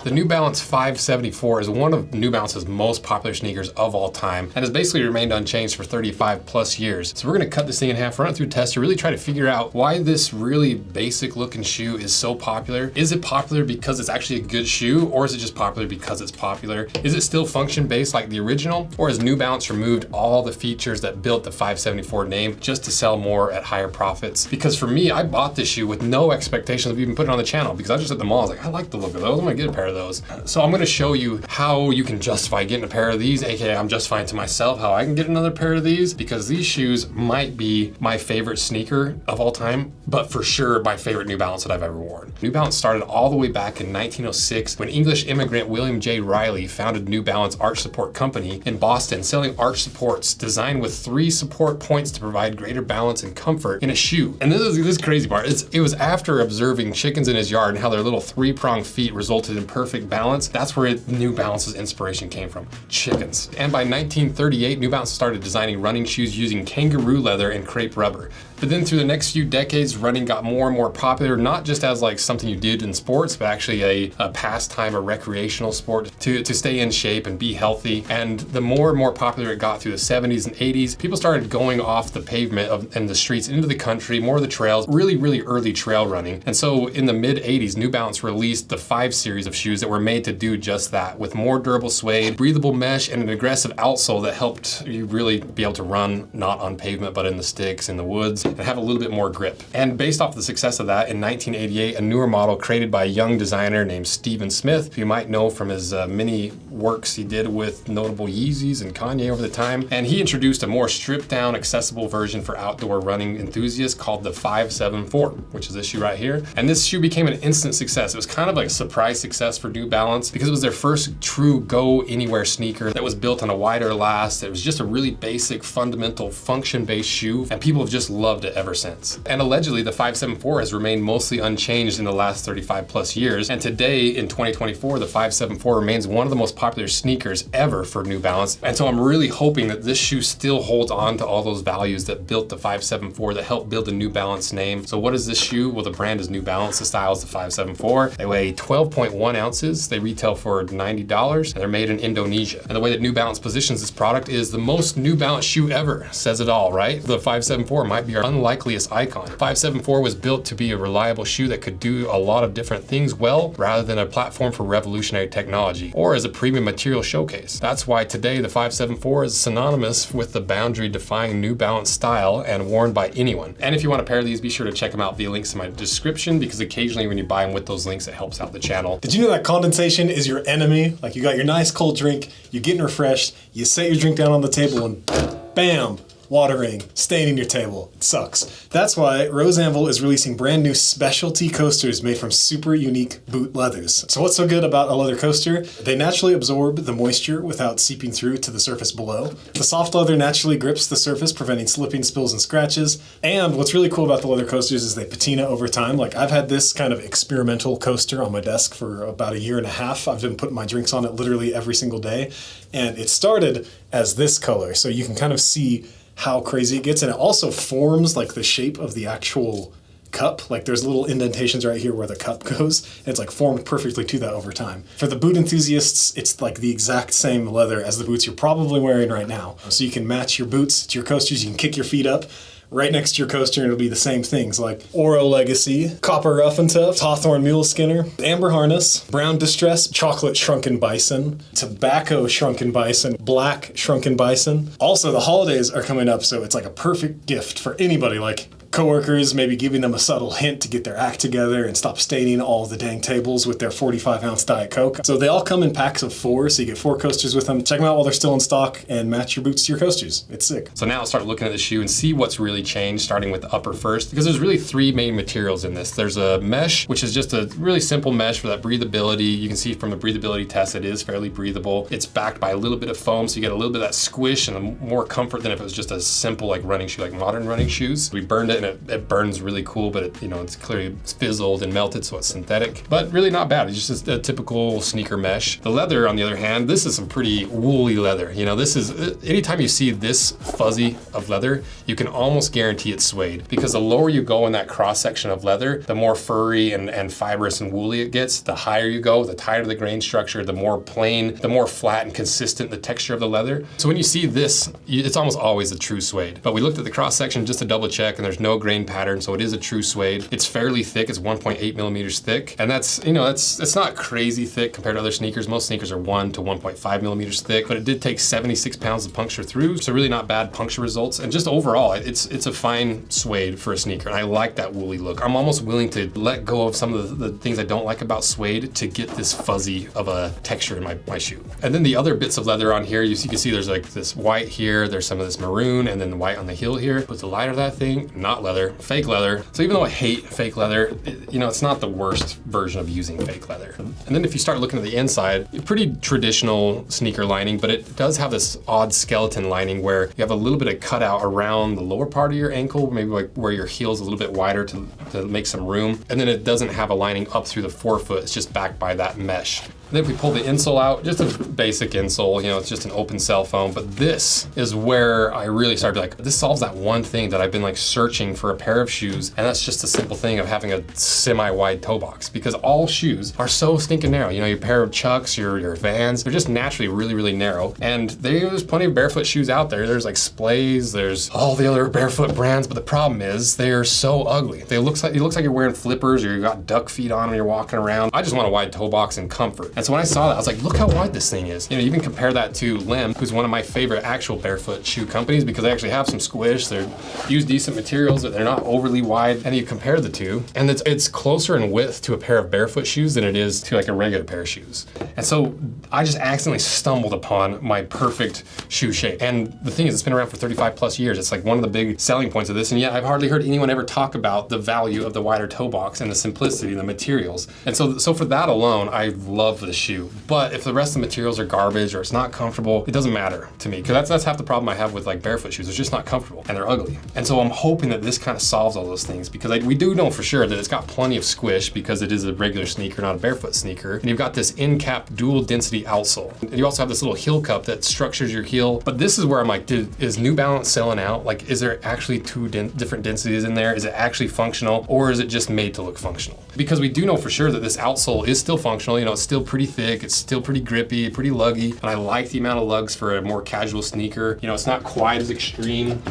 The New Balance 574 is one of New Balance's most popular sneakers of all time and has basically remained unchanged for 35 plus years. So we're gonna cut this thing in half, run it through a tester, really try to figure out why this really basic looking shoe is so popular. Is it popular because it's actually a good shoe, or is it just popular because it's popular? Is it still function based like the original, or has New Balance removed all the features that built the 574 name just to sell more at higher profits? Because for me, I bought this shoe with no expectations of even putting it on the channel because I just at the mall, I was like, I like the look of those, I'm gonna get a pair of those. So I'm gonna show you how you can justify getting a pair of these, aka I'm justifying to myself how I can get another pair of these, because these shoes might be my favorite sneaker of all time, but for sure my favorite New Balance that I've ever worn. New Balance started all the way back in 1906 when English immigrant William J. Riley founded New Balance Arch Support Company in Boston, selling arch supports designed with 3 support points to provide greater balance and comfort in a shoe. And this is this crazy part. It was after observing chickens in his yard and how their little 3-pronged feet resulted in perfect balance. That's where New Balance's inspiration came from, chickens. And by 1938, New Balance started designing running shoes using kangaroo leather and crepe rubber. But then through the next few decades, running got more and more popular, not just as like something you did in sports, but actually a pastime, a recreational sport to stay in shape and be healthy. And the more and more popular it got through the 70s and 80s, people started going off the pavement and the streets into the country, more of the trails, really, really early trail running. And so in the mid 80s, New Balance released the 5 series of shoes that were made to do just that, with more durable suede, breathable mesh, and an aggressive outsole that helped you really be able to run not on pavement, but in the sticks, in the woods, and have a little bit more grip. And based off the success of that, in 1988, a newer model created by a young designer named Stephen Smith, who you might know from his many works he did with notable Yeezys and Kanye over the time. And he introduced a more stripped down, accessible version for outdoor running enthusiasts called the 574, which is this shoe right here. And this shoe became an instant success. It was kind of like a surprise success for New Balance because it was their first true go anywhere sneaker that was built on a wider last. It was just a really basic, fundamental, function-based shoe, and people have just loved it ever since. And allegedly, the 574 has remained mostly unchanged in the last 35 plus years. And today, in 2024, the 574 remains one of the most popular sneakers ever for New Balance. And so I'm really hoping that this shoe still holds on to all those values that built the 574, that helped build the New Balance name. So what is this shoe? Well, the brand is New Balance, the style is the 574. They weigh 12.1 ounces. They retail for $90, and they're made in Indonesia. And the way that New Balance positions this product is the most New Balance shoe ever. Says it all, right? The 574 might be our unlikeliest icon. 574 was built to be a reliable shoe that could do a lot of different things well, rather than a platform for revolutionary technology, or as a premium material showcase. That's why today the 574 is synonymous with the boundary-defying New Balance style and worn by anyone. And if you want a pair of these, be sure to check them out via links in my description, because occasionally when you buy them with those links, it helps out the channel. Did you know that condensation is your enemy? Like, you got your nice cold drink, you're getting refreshed, you set your drink down on the table and bam, watering, staining your table. It sucks. That's why Rose Anvil is releasing brand new specialty coasters made from super unique boot leathers. So what's so good about a leather coaster? They naturally absorb the moisture without seeping through to the surface below. The soft leather naturally grips the surface, preventing slipping, spills, and scratches. And what's really cool about the leather coasters is they patina over time. Like, I've had this kind of experimental coaster on my desk for about a year and a half. I've been putting my drinks on it literally every single day. And it started as this color, so you can kind of see how crazy it gets, and it also forms like the shape of the actual cup. Like, there's little indentations right here where the cup goes, and it's like formed perfectly to that over time. For the boot enthusiasts, it's like the exact same leather as the boots you're probably wearing right now. So you can match your boots to your coasters, you can kick your feet up right next to your coaster, and it'll be the same things like Oro Legacy, Copper Rough and Tough, Hawthorne Mule Skinner, Amber Harness, Brown Distress, Chocolate Shrunken Bison, Tobacco Shrunken Bison, Black Shrunken Bison. Also, the holidays are coming up, so it's like a perfect gift for anybody, like coworkers, maybe giving them a subtle hint to get their act together and stop staining all the dang tables with their 45-ounce Diet Coke. So they all come in packs of 4, so you get 4 coasters with them. Check them out while they're still in stock and match your boots to your coasters. It's sick. So now let's start looking at the shoe and see what's really changed, starting with the upper first, because there's really 3 main materials in this. There's a mesh, which is just a really simple mesh for that breathability. You can see from the breathability test, it is fairly breathable. It's backed by a little bit of foam, so you get a little bit of that squish and more comfort than if it was just a simple like running shoe, like modern running shoes. We burned it in it burns really cool, but it, it's clearly fizzled and melted, so it's synthetic. But really not bad. It's just a typical sneaker mesh. The leather, on the other hand, this is some pretty woolly leather. This is, anytime you see this fuzzy of leather, you can almost guarantee it's suede, because the lower you go in that cross section of leather, the more furry and fibrous and woolly it gets. The higher you go, the tighter the grain structure, the more plain, the more flat and consistent the texture of the leather. So when you see this, it's almost always a true suede. But we looked at the cross section just to double check, and there's no grain pattern, so it is a true suede. It's fairly thick. It's 1.8 millimeters thick, and that's, it's not crazy thick compared to other sneakers. Most sneakers are 1 to 1.5 millimeters thick, but it did take 76 pounds of puncture through, so really not bad puncture results. And just overall, it's a fine suede for a sneaker, and I like that woolly look. I'm almost willing to let go of some of the things I don't like about suede to get this fuzzy of a texture in my shoe. And then the other bits of leather on here, you can see there's like this white here, there's some of this maroon, and then the white on the heel here. But the lighter that thing, not leather, fake leather. So even though I hate fake leather, it's not the worst version of using fake leather. And then if you start looking at the inside, pretty traditional sneaker lining, but it does have this odd skeleton lining where you have a little bit of cutout around the lower part of your ankle, maybe like where your heel's a little bit wider to make some room. And then it doesn't have a lining up through the forefoot, it's just backed by that mesh. And then if we pull the insole out, just a basic insole, it's just an open cell foam. But this is where I really started like, this solves that one thing that I've been like searching for a pair of shoes. And that's just a simple thing of having a semi-wide toe box, because all shoes are so stinking narrow. Your pair of Chucks, your Vans, they're just naturally really, really narrow. And there's plenty of barefoot shoes out there. There's like Splays, there's all the other barefoot brands. But the problem is they're so ugly. It looks like you're wearing flippers, or you got duck feet on when you're walking around. I just want a wide toe box and comfort. And so when I saw that, I was like, look how wide this thing is. You can compare that to Limb, who's one of my favorite actual barefoot shoe companies, because they actually have some squish, they use decent materials, but they're not overly wide. And you compare the two, and it's closer in width to a pair of barefoot shoes than it is to like a regular pair of shoes. And so I just accidentally stumbled upon my perfect shoe shape. And the thing is, it's been around for 35 plus years. It's like one of the big selling points of this, and yet I've hardly heard anyone ever talk about the value of the wider toe box and the simplicity and the materials. And so for that alone, I love the shoe. But if the rest of the materials are garbage or it's not comfortable, it doesn't matter to me, because that's half the problem I have with like barefoot shoes. They're just not comfortable and they're ugly. And so I'm hoping that this kind of solves all those things, because we do know for sure that it's got plenty of squish, because it is a regular sneaker, not a barefoot sneaker. And you've got this in-cap dual density outsole. And you also have this little heel cup that structures your heel. But this is where I'm like, is New Balance selling out? Like, is there actually two different densities in there? Is it actually functional, or is it just made to look functional? Because we do know for sure that this outsole is still functional. It's still pretty thick, it's still pretty grippy, pretty luggy, and I like the amount of lugs for a more casual sneaker. It's not quite as extreme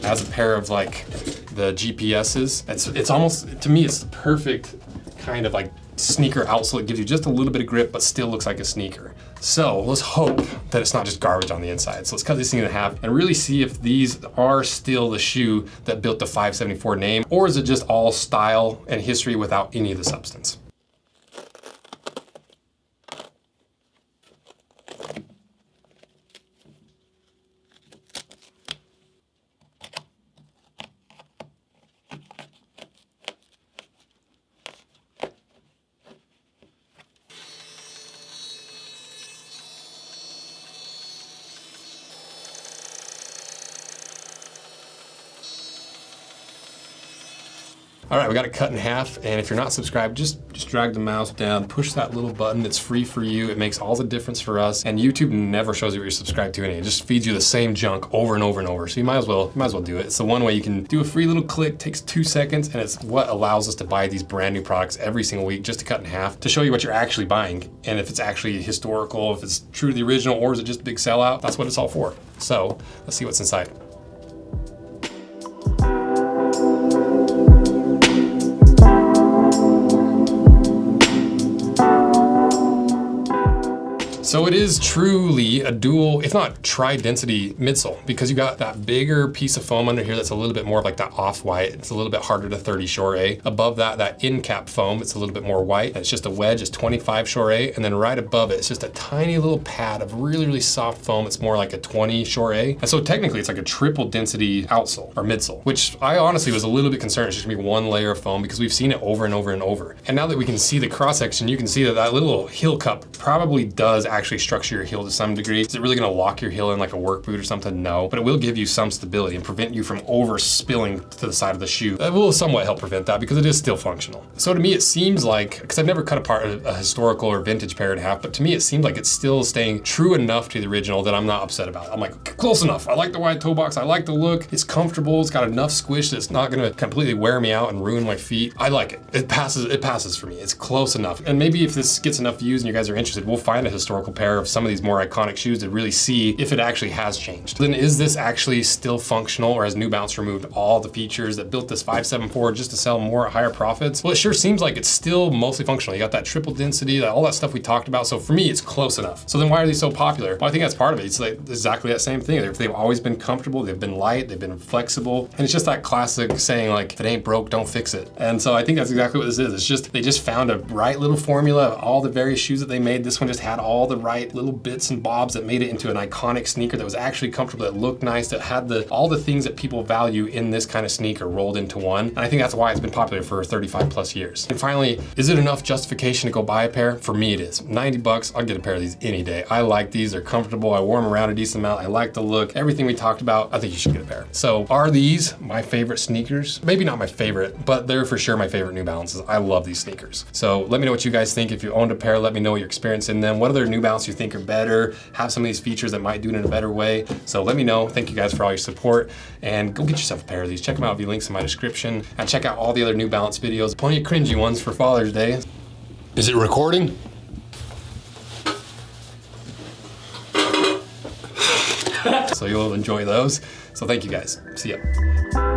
as a pair of like the GPSs. It's almost, to me, it's the perfect kind of like sneaker outsole. It gives you just a little bit of grip, but still looks like a sneaker. So let's hope that it's not just garbage on the inside. So let's cut this thing in half and really see if these are still the shoe that built the 574 name, or is it just all style and history without any of the substance? All right, we got it cut in half, and if you're not subscribed, just drag the mouse down, push that little button. It's free for you. It makes all the difference for us, and YouTube never shows you what you're subscribed to, and it just feeds you the same junk over and over and over. So you might as well do it. It's the one way you can do a free little click, takes 2 seconds, and it's what allows us to buy these brand new products every single week, just to cut in half, to show you what you're actually buying, and if it's actually historical, if it's true to the original, or is it just a big sellout. That's what it's all for. So let's see what's inside. So it is truly a dual, if not tri-density midsole, because you got that bigger piece of foam under here that's a little bit more like that off-white. It's a little bit harder to 30 Shore A. Above that, that in-cap foam, it's a little bit more white. It's just a wedge, it's 25 Shore A. And then right above it, it's just a tiny little pad of really, really soft foam. It's more like a 20 Shore A. And so technically it's like a triple density outsole or midsole, which I honestly was a little bit concerned it's just gonna be one layer of foam, because we've seen it over and over and over. And now that we can see the cross section, you can see that that little heel cup probably does actually actually structure your heel to some degree. Is it really gonna lock your heel in like a work boot or something? No, but it will give you some stability and prevent you from over spilling to the side of the shoe. That will somewhat help prevent that because it is still functional. So to me, it seems like, because I've never cut apart a historical or vintage pair in half, but to me, it seems like it's still staying true enough to the original that I'm not upset about it. I'm like, close enough. I like the wide toe box. I like the look. It's comfortable. It's got enough squish that it's not gonna completely wear me out and ruin my feet. I like it. It passes for me. It's close enough. And maybe if this gets enough views and you guys are interested, we'll find a historical pair of some of these more iconic shoes to really see if it actually has changed. Then is this actually still functional, or has New Balance removed all the features that built this 574 just to sell more at higher profits? Well, it sure seems like it's still mostly functional. You got that triple density, all that stuff we talked about. So for me, it's close enough. So then why are these so popular? Well, I think that's part of it. It's like exactly that same thing. They've always been comfortable. They've been light. They've been flexible. And it's just that classic saying, like, if it ain't broke, don't fix it. And so I think that's exactly what this is. It's just, they just found a right little formula of all the various shoes that they made. This one just had all the right little bits and bobs that made it into an iconic sneaker that was actually comfortable, that looked nice, that had all the things that people value in this kind of sneaker rolled into one. And I think that's why it's been popular for 35 plus years. And finally, is it enough justification to go buy a pair? For me, it is. 90 bucks, I'll get a pair of these any day. I like these, they're comfortable, I wore them around a decent amount, I like the look, everything we talked about, I think you should get a pair. So are these my favorite sneakers? Maybe not my favorite, but they're for sure my favorite New Balances. I love these sneakers. So let me know what you guys think. If you owned a pair, let me know your experience in them. What other New Balance you think are better, have some of these features that might do it in a better way. So let me know. Thank you guys for all your support, and go get yourself a pair of these. Check them out via links in my description, and check out all the other New Balance videos. Plenty of cringy ones for Father's Day. Is it recording? So you'll enjoy those. So thank you guys. See ya.